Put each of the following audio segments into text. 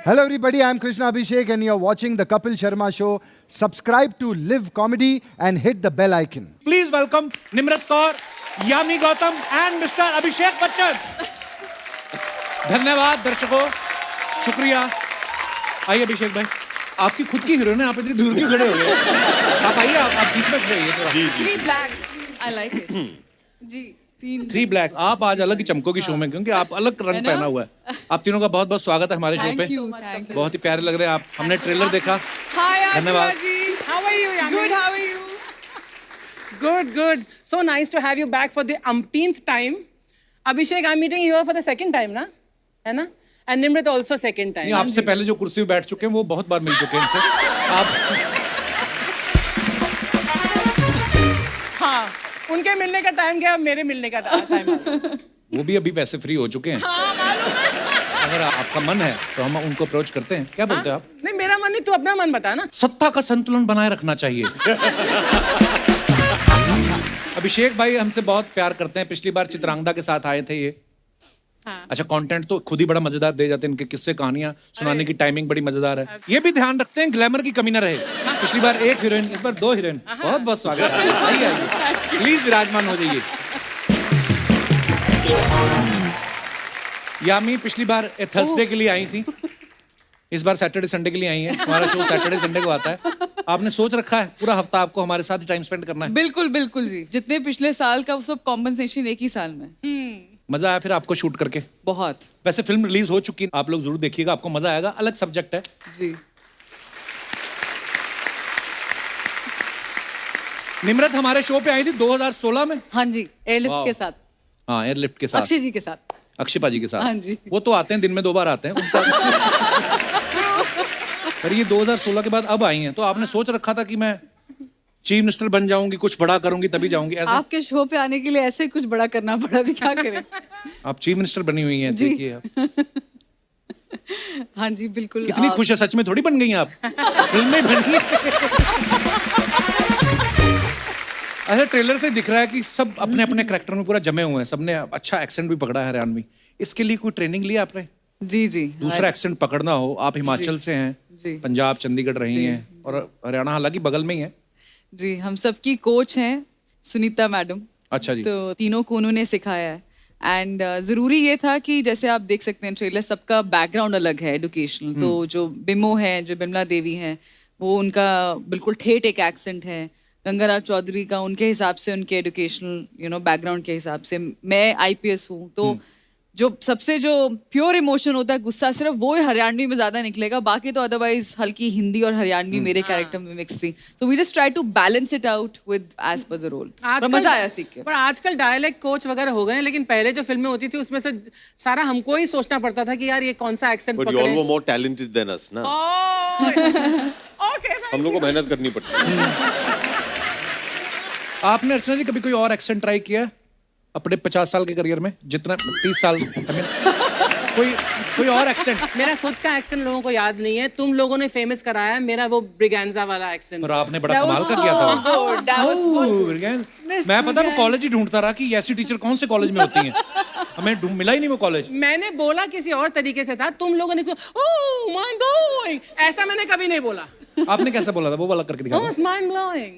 Hello everybody, I'm Krishna Abhishek and you're watching the Kapil Sharma Show. Subscribe to Live Comedy and hit the bell icon. Please welcome Nimrat Kaur, Yami Gautam and Mr. Abhishek Bachchan. धन्यवाद दर्शकों, शुक्रिया। आइए अभिषेक भाई, आपकी खुद की heroine है, आप इतनी दूर क्यों खड़े हो गए? आप आइए, आप बीच में खड़े होइए थोड़ा। जी। 3 blacks, I like it. जी। 3 ब्लैक, आप आज अलग ही चमकोगी शो में क्योंकि आप अलग रंग पहना हुआ है। आप तीनों का बहुत बहुत स्वागत है हमारे शो पे। Thank you. बहुत ही प्यारे लग रहे हैं आप। हमने ट्रेलर देखा। Hi, धन्यवाद। Ashra ji. How are you, Yami? Good, how are you? Good. So nice to have you back for the umpteenth time. Abhishek, I'm meeting you here for the second time, ना? है ना? And Nimrat also second time. नहीं, आपसे पहले जो कुर्सी पे बैठ चुके हैं वो बहुत बार मिल चुके हैं इनसे। आप हाँ, उनके मिलने का टाइम क्या, मेरे मिलने का टाइम है। वो भी अभी वैसे फ्री हो चुके हैं। हाँ, मालूम है। अगर आपका मन है तो हम उनको अप्रोच करते हैं। क्या बोलते हैं आप? नहीं, मेरा मन नहीं, तू अपना मन बता ना। सत्ता का संतुलन बनाए रखना चाहिए। अभिषेक भाई हमसे बहुत प्यार करते हैं। पिछली बार चित्रांगदा के साथ आए थे ये। हाँ। अच्छा, कंटेंट तो खुद ही बड़ा मजेदार दे जाते हैं। इनके किस्से कहानियां सुनाने की टाइमिंग बड़ी मजेदार है। ये भी ध्यान रखते हैं ग्लैमर की कमी ना रहे। पिछली बार 1 हीरोइन, इस बार 2 हीरोइन। बहुत बहुत स्वागत है। आइए प्लीज विराजमान हो जाइए। यामी पिछली बार थर्सडे के लिए आई थी, इस बार सैटरडे संडे के लिए आई है। हमारा शो सैटरडे संडे को आता है। आपने सोच रखा है पूरा हफ्ता आपको हमारे साथ ही टाइम स्पेंड करना है? बिल्कुल जी। जितने पिछले साल का वो सब कॉम्पनसेशन एक ही साल में। मजा आया फिर आपको शूट करके? बहुत। वैसे फिल्म रिलीज हो चुकी है, आप लोग जरूर देखिएगा, आपको मजा आएगा। अलग सब्जेक्ट है जी। निम्रत हमारे शो पे आई थी 2016 में। हाँ जी, एयरलिफ्ट के साथ। हाँ, एयरलिफ्ट के साथ, अक्षय जी के साथ। अक्षय पाजी के साथ। हाँ जी। वो तो आते हैं दिन में 2 बार आते हैं पर ये 2016 के बाद अब आई हैं, तो आपने सोच रखा था कि मैं चीफ मिनिस्टर बन जाऊंगी, कुछ बड़ा करूंगी तभी जाऊंगी, ऐसा? आपके शो पे आने के लिए ऐसे कुछ बड़ा करना पड़ा, भी क्या करें। आप चीफ मिनिस्टर बनी हुई हैं, जी। देखिए आप। हाँ जी, बिल्कुल। कितनी खुश है, सच में थोड़ी बन गई हैं आप, फिल्म में बनी। अच्छा, ट्रेलर से दिख रहा है कि सब अपने अपने कैरेक्टर में पूरा जमे हुए हैं। सबने अच्छा एक्सेंट भी पकड़ा है हरियाणवी। इसके लिए कोई ट्रेनिंग लिया आपने? जी। दूसरा एक्सेंट पकड़ना हो। आप हिमाचल से हैं, पंजाब चंडीगढ़ रही हैं और हरियाणा हालांकि बगल में ही है। जी, हम सबकी कोच हैं सुनीता मैडम। अच्छा जी। तो तीनों को उन्होंने सिखाया है। एंड ज़रूरी ये था कि जैसे आप देख सकते हैं ट्रेलर, सबका बैकग्राउंड अलग है एजुकेशनल। तो जो बिमो है, जो बिमला देवी हैं, वो उनका बिल्कुल ठेठ एक एक्सेंट है। गंगाराव चौधरी का उनके हिसाब से, उनके एजुकेशनल बैकग्राउंड के हिसाब से। मैं IPS हूँ, तो जो सबसे जो प्योर इमोशन होता है, गुस्सा, सिर्फ वो हरियाणवी में ज्यादा निकलेगा। बाकी तो अदरवाइज हल्की हिंदी और हरियाणवी मेरे कैरेक्टर में मिक्स थी। So we just try to balance it out with as per the role. मजा आया सीख के। पर आजकल डायलेक्ट कोच वगैरह हो गए हैं, लेकिन पहले जो फिल्में होती थी उसमें से सारा हमको ही सोचना पड़ता था कि यार ये कौन सा एक्सेंट पकड़े। But you all were more talented than us, ना? ओके, हम लोग को मेहनत करनी पड़ती है। आपने अर्चना जी कभी कोई और एक्सेंट ट्राई किया अपने 50 साल के करियर में? जितना 30 साल कोई और एक्सेंट? मेरा खुद का एक्सेंट लोगों को याद नहीं है। तुम लोगों ने फेमस कराया मेरा वो ब्रिगेंजा वाला एक्सेंट। और आपने बड़ा कमाल का किया था। मैं पता वो कॉलेज ही ढूंढता रहा कि ऐसी टीचर कौन से कॉलेज में होती हैं। हमें मिला ही नहीं वो कॉलेज। मैंने बोला किसी और तरीके से था, तुम लोगों ने ओह माइंड ब्लोइंग, ऐसा मैंने कभी नहीं बोला। आपने कैसा बोला था? वो वाला करके दिखाओ। ओह माइंड ब्लोइंग।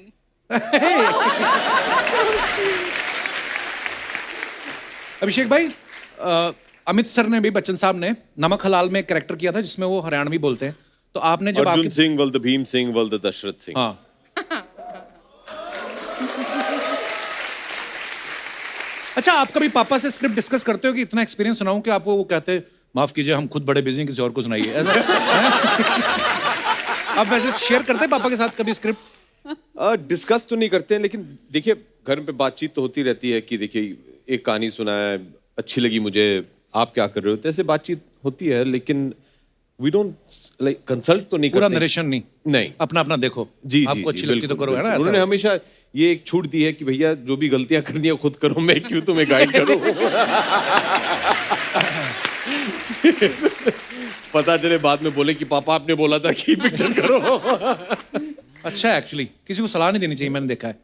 अभिषेक भाई, अमित सर ने भी, बच्चन साहब ने नमक हलाल में कैरेक्टर किया था जिसमें वो हरियाणवी बोलते हैं। तो आपने जब अर्जुन सिंह वल्द भीम सिंह वल्द दशरथ सिंह। हाँ। अच्छा, आप कभी पापा से स्क्रिप्ट डिस्कस करते हो कि इतना एक्सपीरियंस सुनाऊं कि आपको वो कहते माफ कीजिए हम खुद बड़े बिजी हैं, किसी और को सुनाइए, ऐसा? आप वैसे शेयर करते हैं पापा के साथ कभी स्क्रिप्ट? डिस्कस तो नहीं करते हैं, लेकिन देखिए घर पे बातचीत तो होती रहती है कि देखिए एक कहानी सुना है, अच्छी लगी मुझे, आप क्या कर रहे हो, तो ऐसे बातचीत होती है। लेकिन वी डोंट लाइक कंसल्ट तो नहीं पूरा करते। नरेशन नहीं, अपना अपना देखो। जी आपको अच्छी लगती तो करो, है ना? उन्होंने हमेशा ये एक छूट दी है कि भैया जो भी गलतियां करनी है खुद करो, मैं क्यों तुम्हें गाइड करूं। पता चले बाद में बोले कि पापा आपने बोला था कि पिक्चर करो। अच्छा, एक्चुअली किसी को सलाह नहीं देनी चाहिए, मैंने देखा है।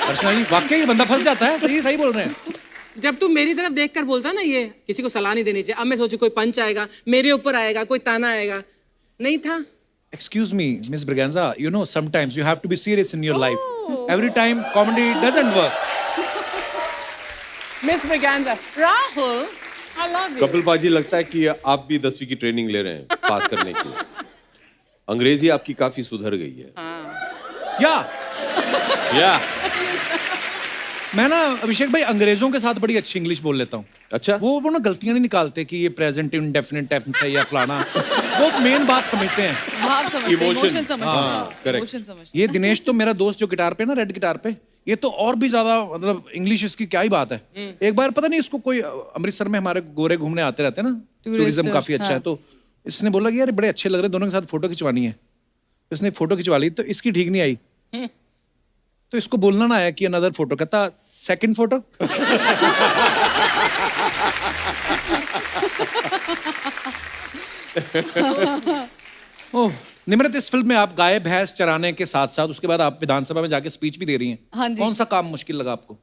अर्चना जी, वाकई ये बंदा फंस जाता है। सही बोल रहे हैं। जब तू मेरी तरफ देखकर बोलता ना ये किसी को सलाह नहीं देनी चाहिए, अब मैं सोचू कोई पंच आएगा, मेरे ऊपर आएगा, कोई ताना आएगा, नहीं था। Excuse me, Miss Braganza, you know, sometimes you have to be serious in your life. Every time comedy doesn't work. Miss Braganza, Rahul, I love you. Kapil पाजी, लगता है कि आप भी 10वीं की ट्रेनिंग ले रहे हैं पास करने की। अंग्रेजी आपकी काफी सुधर गई है। या मैं ना अभिषेक भाई अंग्रेजों के साथ बड़ी अच्छी इंग्लिश बोल लेता हूँ। अच्छा। वो ना गलतियां नहीं निकालते कि ये प्रेजेंट इंडेफिनिट टेंस है या फलाना। वो मेन बात समझते हैं। भाव समझते हैं, Emotion. इमोशन समझते हाँ, हैं, correct. इमोशन समझते ये दिनेश तो मेरा दोस्त जो गिटार पे ना, रेड गिटार पे, ये तो और भी ज्यादा मतलब इंग्लिश इसकी क्या ही बात है। एक बार पता नहीं इसको कोई अमृतसर में हमारे गोरे घूमने आते रहते हैं ना, टूरिज्म काफी अच्छा है, तो इसने बोला कि यार बड़े अच्छे लग रहे, दोनों के साथ फोटो खिंचवानी है। इसने फोटो खिंचवा ली, तो इसकी ठीक नहीं आई, तो इसको बोलना ना आया कि अनदर फोटो, कहता सेकंड फोटो। ओह निम्रत, इस फिल्म में आप गाय भैंस चराने के साथ साथ उसके बाद आप विधानसभा में जाके स्पीच भी दे रही हैं। हाँ जी। कौन सा काम मुश्किल लगा आपको?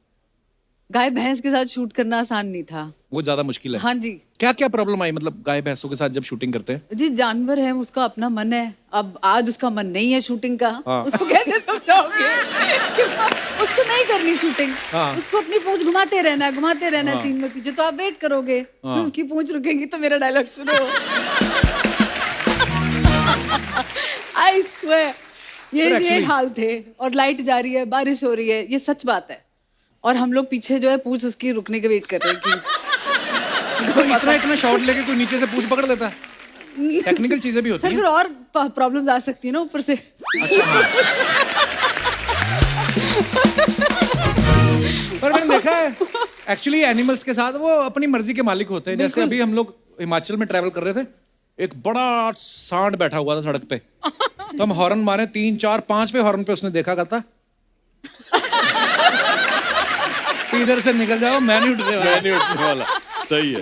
गाय भैंस के साथ शूट करना आसान नहीं था। वो ज्यादा मुश्किल है। हाँ जी। क्या क्या प्रॉब्लम आई, मतलब गाय भैंसों के साथ जब शूटिंग करते हैं? जी, जानवर है, उसका अपना मन है। अब आज उसका मन नहीं है शूटिंग का, हाँ। उसको कैसे समझाओगे कि उसको नहीं करनी शूटिंग। हाँ। उसको अपनी पूंछ घुमाते रहना सीन में पीछे, तो आप वेट करोगे, उसकी पूंछ रुकेगी तो मेरा डायलॉग शुरू हो। आई स्वेयर, ये हाल थे। और लाइट जा रही है, बारिश हो रही है, ये सच बात है। और हम लोग पीछे जो है पूंछ उसकी रुकने के वेट कर रहे हैं कि तो इतना शॉट लेके कोई नीचे से पूंछ पकड़ लेता है। टेक्निकल चीजें भी होती सर हैं। फिर और प्रॉब्लम्स आ सकती है ना ऊपर से। अच्छा हाँ। पर मैंने देखा है एक्चुअली एनिमल्स के साथ वो अपनी मर्जी के मालिक होते हैं। जैसे अभी हम लोग हिमाचल में ट्रैवल कर रहे थे, एक बड़ा सांड बैठा हुआ था सड़क पे, तो हम हॉर्न मारे 3 4 5वें हॉर्न पे उसने देखा करता इधर से निकल जाओ, मैं नहीं उठने वाला। सही है।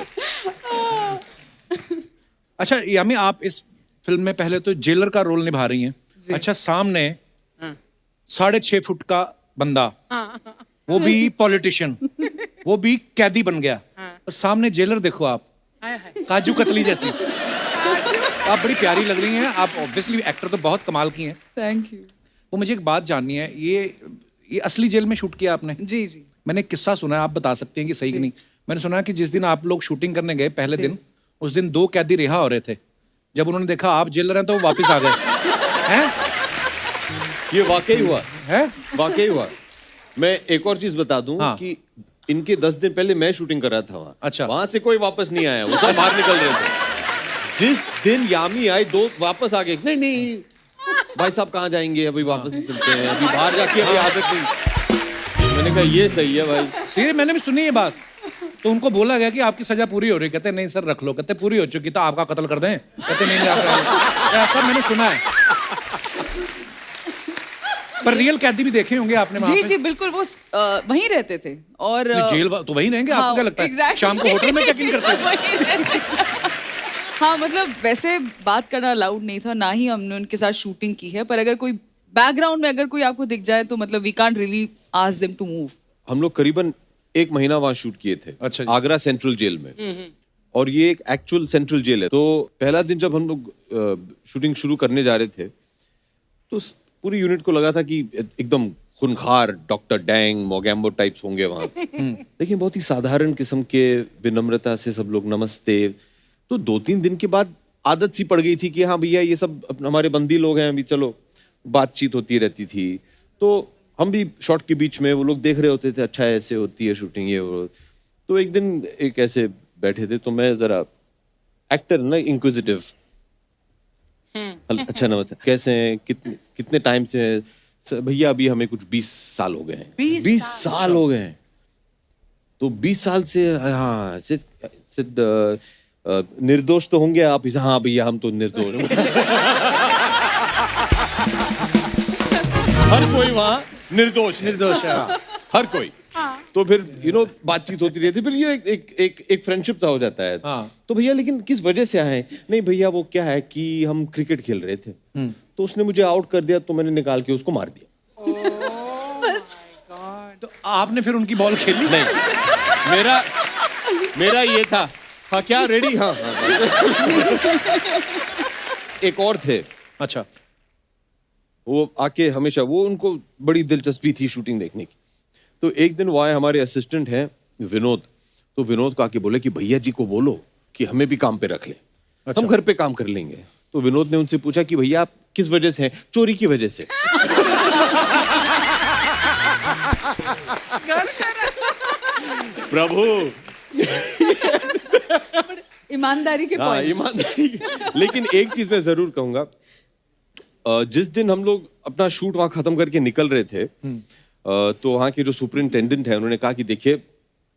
अच्छा यामी, आप इस फिल्म में पहले तो जेलर का रोल निभा रही हैं। अच्छा, सामने 6.5 फुट का बंदा, वो भी पॉलिटिशियन, वो भी कैदी बन गया, और सामने जेलर देखो आप, काजू कतली जैसी। आप बड़ी प्यारी लग रही हैं। आप ऑब्वियसली एक्टर तो बहुत कमाल की हैं। Thank you. वो मुझे एक बात जाननी है, ये असली जेल में शूट किया आपने? जी जी। मैंने एक किस्सा सुना है, आप बता सकते हैं कि सही कि नहीं। मैंने सुना है कि जिस दिन आप लोग शूटिंग करने गए पहले दिन, उस दिन 2 कैदी रिहा हो रहे थे। जब उन्होंने देखा आप जेलर हैं तो वो वापस आ गए। हैं? ये वाकई हुआ है? वाकई हुआ। मैं एक और चीज बता दूं कि इनके 10 दिन पहले मैं शूटिंग कर रहा था वहां। अच्छा। वहां से कोई वापस नहीं आया, वो सब बाहर निकल रहे थे। जिस दिन यामी आई, 2 वापस आ गए। नहीं भाई साहब कहाँ जाएंगे, अभी वापस ही चलते हैं, अभी बाहर जाके अभी आदत नहीं। मैंने कहा ये सही है भाई। सीरियस, मैंने भी सुनी ये बात। तो उनको बोला गया कि आपकी सजा पूरी हो रही है, कहते नहीं सर रख लो, कहते पूरी हो चुकी तो आपका कत्ल कर दें, कहते नहीं ऐसा मैंने सुना है। पर रियल कैदी भी देखे होंगे आपने वहाँ जी पे? जी बिल्कुल, वो वहीं रहते थे। और जेल तो वहीं रहेंगे, आपको क्या लगता है? exactly. शाम को होटल में चेक इन करते हैं। वहीं रहते थे। हाँ मतलब वैसे बात करना अलाउड नहीं था, ना ही हमने उनके साथ शूटिंग की है। पर अगर कोई बैकग्राउंड में अगर कोई आपको दिख जाए तो मतलब we can't really ask them to move. हम लोग करीबन 1 महीना वहां शूट किए थे। अच्छा। आगरा सेंट्रल जेल में। और ये एक एक्चुअल सेंट्रल जेल है। तो पहला दिन जब हम लोग शूटिंग शुरू करने जा रहे थे, तो पूरी यूनिट को लगा था कि एकदम खूनखार डॉक्टर डैंग मोगैम्बो टाइप्स होंगे वहां। लेकिन बहुत ही साधारण किस्म के, विनम्रता से सब लोग नमस्ते। तो 2-3 दिन के बाद आदत सी पड़ गई थी कि हाँ भैया ये सब हमारे बंदी लोग हैं, अभी चलो बातचीत होती रहती थी। तो हम भी शॉट के बीच में वो लोग देख रहे होते थे, अच्छा ऐसे होती है शूटिंग ये वो। तो एक दिन एक ऐसे बैठे थे, तो मैं जरा एक्टर ना इंक्विजिटिव, अच्छा नमस्ते, कैसे हैं, कितने टाइम से हैं? भैया अभी हमें कुछ 20 साल हो गए हैं। 20 साल हो गए हैं। तो 20 साल से हाँ निर्दोष तो होंगे आप? हाँ भैया हम तो निर्दोष। हर कोई वहां निर्दोष है। हर कोई। तो फिर बातचीत होती रहती, फिर ये एक फ्रेंडशिप सा हो जाता है। तो भैया लेकिन किस वजह से आए? नहीं भैया वो क्या है कि हम क्रिकेट खेल रहे थे, तो उसने मुझे आउट कर दिया, तो मैंने निकाल के उसको मार दिया। तो आपने फिर उनकी बॉल खेली? नहीं मेरा ये था। हाँ क्या रेडी? हाँ, एक और थे, अच्छा, वो आके हमेशा, वो उनको बड़ी दिलचस्पी थी शूटिंग देखने की। तो एक दिन वो आए, हमारे असिस्टेंट हैं विनोद, तो विनोद को आके बोले कि भैया जी को बोलो कि हमें भी काम पे रख ले, हम घर पे काम कर लेंगे। तो विनोद ने उनसे पूछा कि भैया आप किस वजह से हैं? चोरी की वजह से। प्रभु, ईमानदारी के हाँ पॉइंट्स। ईमानदारी। लेकिन एक चीज मैं जरूर कहूंगा, जिस दिन हम लोग अपना शूट वहां खत्म करके निकल रहे थे, तो वहाँ के जो सुपरिंटेंडेंट है उन्होंने कहा कि देखिए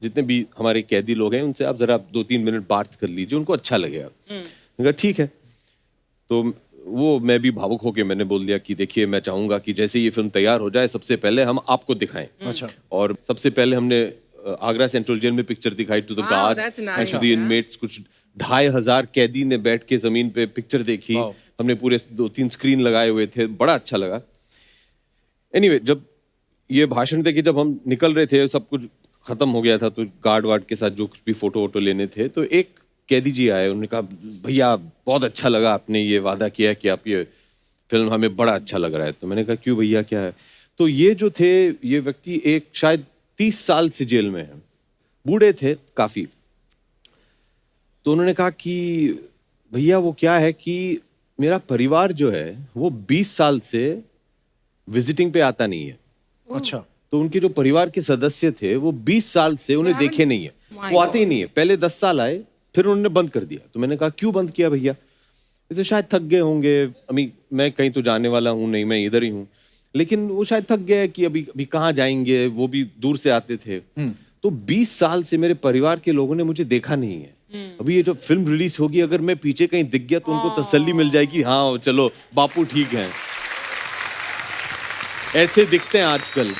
जितने भी हमारे कैदी लोग हैं उनसे आप जरा 2-3 मिनट बात कर लीजिए, उनको अच्छा लगेगा। मैंने कहा ठीक है। तो वो, मैं भी भावुक होके मैंने बोल दिया कि देखिए मैं चाहूंगा कि जैसे ये फिल्म तैयार हो जाए सबसे पहले हम आपको दिखाएं। अच्छा। और सबसे पहले हमने आगरा सेंट्रल जेल में पिक्चर दिखाई to the Wow, guards that's and nice, to the yeah. Inmates. कुछ 2500 कैदी ने बैठ के जमीन पे पिक्चर देखी। Wow. हमने पूरे 2-3 स्क्रीन लगाए हुए थे, बड़ा अच्छा लगा। एनीवे, जब ये भाषण दे के जब हम निकल रहे थे, सब कुछ खत्म हो गया था, तो गार्ड वार्ड के साथ जो कुछ भी फोटो वोटो लेने थे, तो एक कैदी जी आए, उन्होंने कहा भैया बहुत अच्छा लगा, आपने ये वादा किया कि आप ये फिल्म, हमें बड़ा अच्छा लग रहा है। तो मैंने कहा क्यों भैया, क्या है? तो ये जो थे, ये व्यक्ति एक शायद 30 साल से जेल में है, बूढ़े थे काफी। तो उन्होंने कहा कि भैया वो क्या है कि मेरा परिवार जो है वो 20 साल से विजिटिंग पे आता नहीं है। अच्छा, तो उनके जो परिवार के सदस्य थे वो 20 साल से उन्हें देखे नहीं है, वो आते ही नहीं है। पहले 10 साल आए, फिर उन्होंने बंद कर दिया। तो मैंने कहा क्यों बंद किया भैया? इसे शायद थक गए होंगे, अभी मैं कहीं तो जाने वाला हूँ नहीं, मैं इधर ही हूँ, लेकिन वो शायद थक गए कि अभी अभी कहाँ जाएंगे, वो भी दूर से आते थे। तो 20 साल से मेरे परिवार के लोगों ने मुझे देखा नहीं है। अभी ये जो फिल्म रिलीज होगी, अगर मैं पीछे कहीं दिख गया तो उनको तसल्ली मिल जाएगी, हाँ चलो बापू ठीक है। ऐसे दिखते हैं आजकल।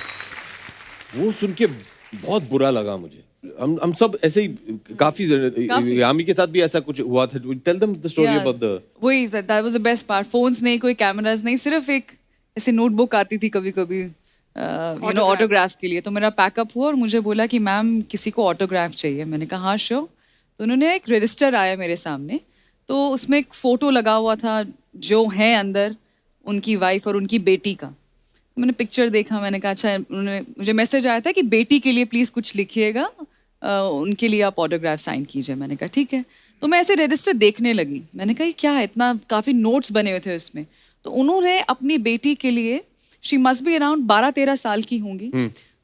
वो सुन के बहुत बुरा लगा मुझे। हम सब ऐसे ही काफी यामी के साथ भी ऐसा कुछ हुआ था। Tell them the story about the, वही that was the best part. Phones नहीं, कोई कैमरास नहीं, सिर्फ एक ऐसे नोटबुक आती थी कभी कभी यू नो ऑटोग्राफ के लिए। तो मेरा पैकअप हुआ और मुझे बोला कि मैम किसी को ऑटोग्राफ चाहिए। मैंने कहा हाँ श्योर। तो उन्होंने एक रजिस्टर आया मेरे सामने, तो उसमें एक फ़ोटो लगा हुआ था जो है अंदर उनकी वाइफ और उनकी बेटी का। मैंने पिक्चर देखा, मैंने कहा अच्छा। उन्होंने मुझे मैसेज आया था कि बेटी के लिए प्लीज़ कुछ लिखिएगा, उनके लिए आप ऑटोग्राफ साइन कीजिए। मैंने कहा ठीक है। तो मैं ऐसे रजिस्टर देखने लगी, मैंने कहा ये क्या है, इतना काफ़ी नोट्स बने हुए थे उसमें। तो उन्होंने अपनी बेटी के लिए, शी मस्ट बी अराउंड 12-13 साल की होंगी,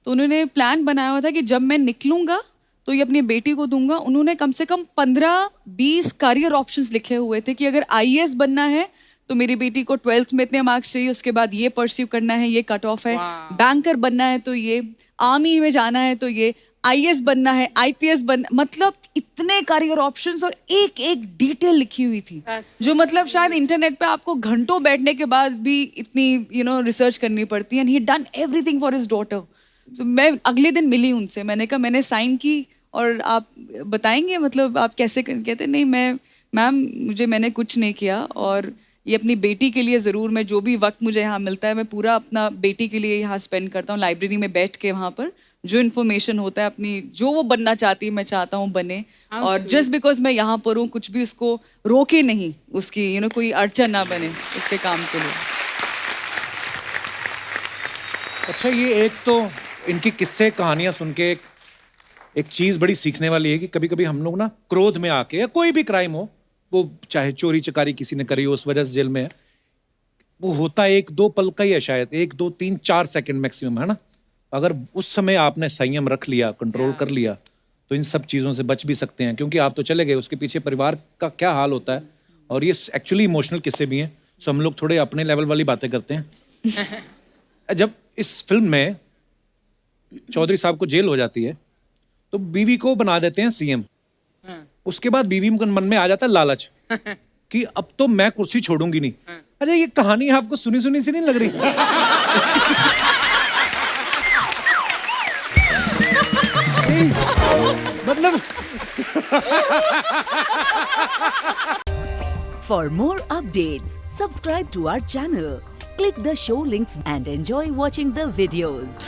तो उन्होंने प्लान बनाया हुआ था कि जब मैं निकलूंगा तो ये अपनी बेटी को दूंगा। उन्होंने कम से कम 15-20 करियर ऑप्शंस लिखे हुए थे कि अगर IAS बनना है तो मेरी बेटी को 12th में इतने मार्क्स चाहिए, उसके बाद ये परस्यू करना है, ये कट ऑफ है, बैंकर बनना है तो ये, आर्मी में जाना है तो ये, IAS बनना है, IPS बनना, मतलब इतने करियर ऑप्शंस और एक एक डिटेल लिखी हुई थी जो मतलब शायद इंटरनेट पे आपको घंटों बैठने के बाद भी इतनी यू नो रिसर्च करनी पड़ती है। And he done everything for his daughter. तो मैं अगले दिन मिली उनसे, मैंने कहा मैंने साइन की और आप बताएंगे मतलब आप कैसे कहते नहीं मैम मैंने कुछ नहीं किया, और ये अपनी बेटी के लिए ज़रूर, मैं जो भी वक्त मुझे यहाँ मिलता है मैं पूरा अपना बेटी के लिए यहाँ स्पेंड करता हूँ, लाइब्रेरी में बैठ के वहाँ पर जो इन्फॉर्मेशन होता है अपनी, जो वो बनना चाहती है मैं चाहता हूँ बने। और जस्ट बिकॉज मैं यहाँ पर हूँ कुछ भी उसको रोके नहीं, उसकी यू नो कोई अड़चन ना बने उसके काम के लिए। अच्छा, ये एक तो इनकी किस्से कहानियां सुन के एक चीज बड़ी सीखने वाली है कि कभी कभी हम लोग ना क्रोध में आके, या कोई भी क्राइम हो, वो चाहे चोरी चकारी किसी ने करी हो उस वजह से जेल में है, वो होता 1-2 पल का ही है, शायद 1-2-3-4 सेकंड मैक्सिमम, है ना। अगर उस समय आपने संयम रख लिया, कंट्रोल कर लिया, तो इन सब चीज़ों से बच भी सकते हैं, क्योंकि आप तो चले गए, उसके पीछे परिवार का क्या हाल होता है। और ये एक्चुअली इमोशनल किस्से भी हैं, सो हम लोग थोड़े अपने लेवल वाली बातें करते हैं। जब इस फिल्म में चौधरी साहब को जेल हो जाती है तो बीवी को बना देते हैं CM। उसके बाद बीवी के मन में आ जाता है लालच कि अब तो मैं कुर्सी छोड़ूंगी नहीं। अरे ये कहानी आपको सुनी सुनी सी नहीं लग रही? मतलब For more updates, subscribe to our channel, click the show links and enjoy watching the videos.